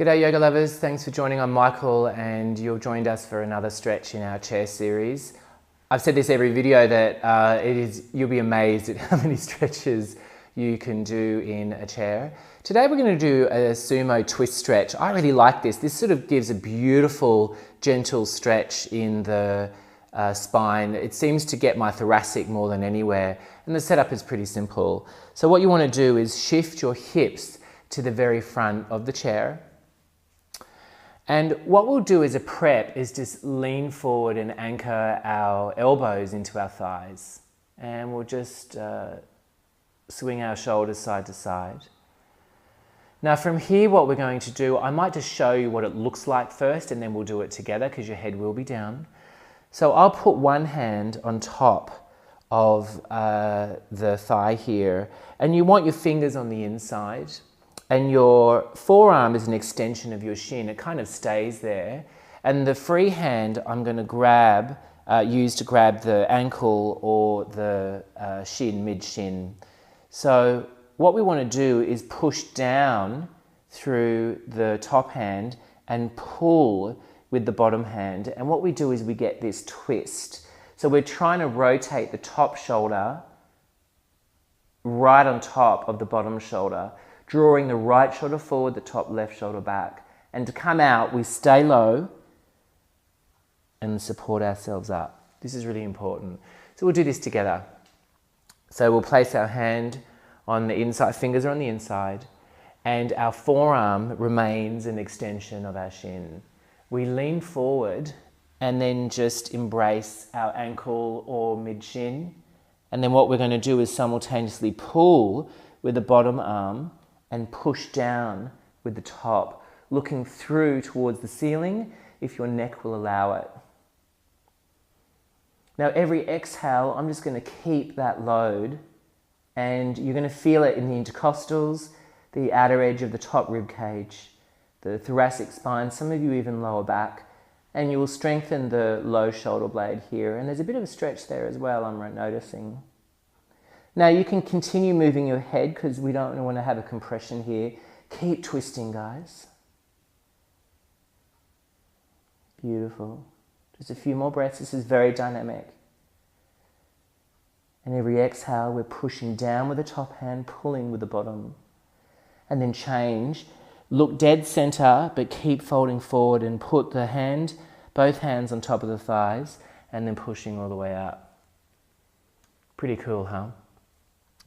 G'day yoga lovers, thanks for joining. I'm Michael and you've joined us for another stretch in our chair series. I've said this every video that you'll be amazed at how many stretches you can do in a chair. Today we're going to do a sumo twist stretch. I really like this. This sort of gives a beautiful, gentle stretch in the spine. It seems to get my thoracic more than anywhere, and the setup is pretty simple. So what you want to do is shift your hips to the very front of the chair. And what we'll do as a prep is just lean forward and anchor our elbows into our thighs. And we'll just swing our shoulders side to side. Now from here, what we're going to do, I might just show you what it looks like first, and then we'll do it together because your head will be down. So I'll put one hand on top of the thigh here, and you want your fingers on the inside. And your forearm is an extension of your shin. It kind of stays there. And the free hand I'm going to use to grab the ankle or the shin, mid-shin. So what we want to do is push down through the top hand and pull with the bottom hand. And what we do is we get this twist. So we're trying to rotate the top shoulder right on top of the bottom shoulder, drawing the right shoulder forward, the top left shoulder back. And to come out, we stay low and support ourselves up. This is really important. So we'll do this together. So we'll place our hand on the inside, fingers are on the inside, and our forearm remains an extension of our shin. We lean forward and then just embrace our ankle or mid-shin. And then what we're going to do is simultaneously pull with the bottom arm and push down with the top, looking through towards the ceiling if your neck will allow it. Now every exhale, I'm just going to keep that load, and you're going to feel it in the intercostals, the outer edge of the top rib cage, the thoracic spine, some of you even lower back, and you will strengthen the low shoulder blade here. And there's a bit of a stretch there as well, I'm noticing. Now you can continue moving your head because we don't want to have a compression here. Keep twisting, guys. Beautiful. Just a few more breaths. This is very dynamic. And every exhale, we're pushing down with the top hand, pulling with the bottom. And then change. Look dead center, but keep folding forward and put both hands on top of the thighs, and then pushing all the way up. Pretty cool, huh?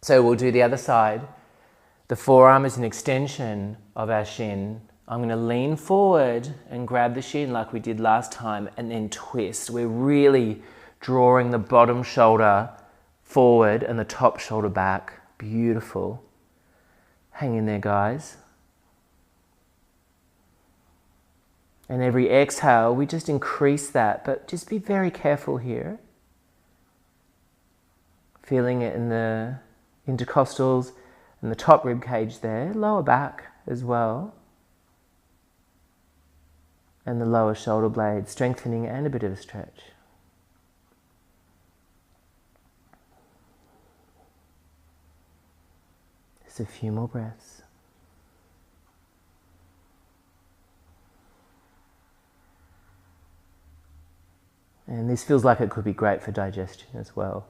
So we'll do the other side. The forearm is an extension of our shin. I'm going to lean forward and grab the shin like we did last time, and then twist. We're really drawing the bottom shoulder forward and the top shoulder back. Beautiful. Hang in there, guys. And every exhale, we just increase that, but just be very careful here. Feeling it in the intercostals and the top rib cage there, lower back as well, and the lower shoulder blade, strengthening and a bit of a stretch. Just a few more breaths. And this feels like it could be great for digestion as well.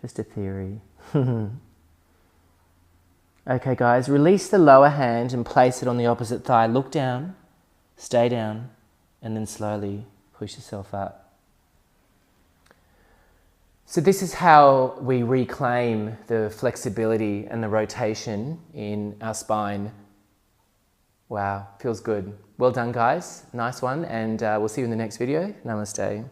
Just a theory. Okay guys, release the lower hand and place it on the opposite thigh. Look down, stay down, and then slowly push yourself up. So this is how we reclaim the flexibility and the rotation in our spine. Wow, feels good. Well done guys, nice one, and we'll see you in the next video. Namaste.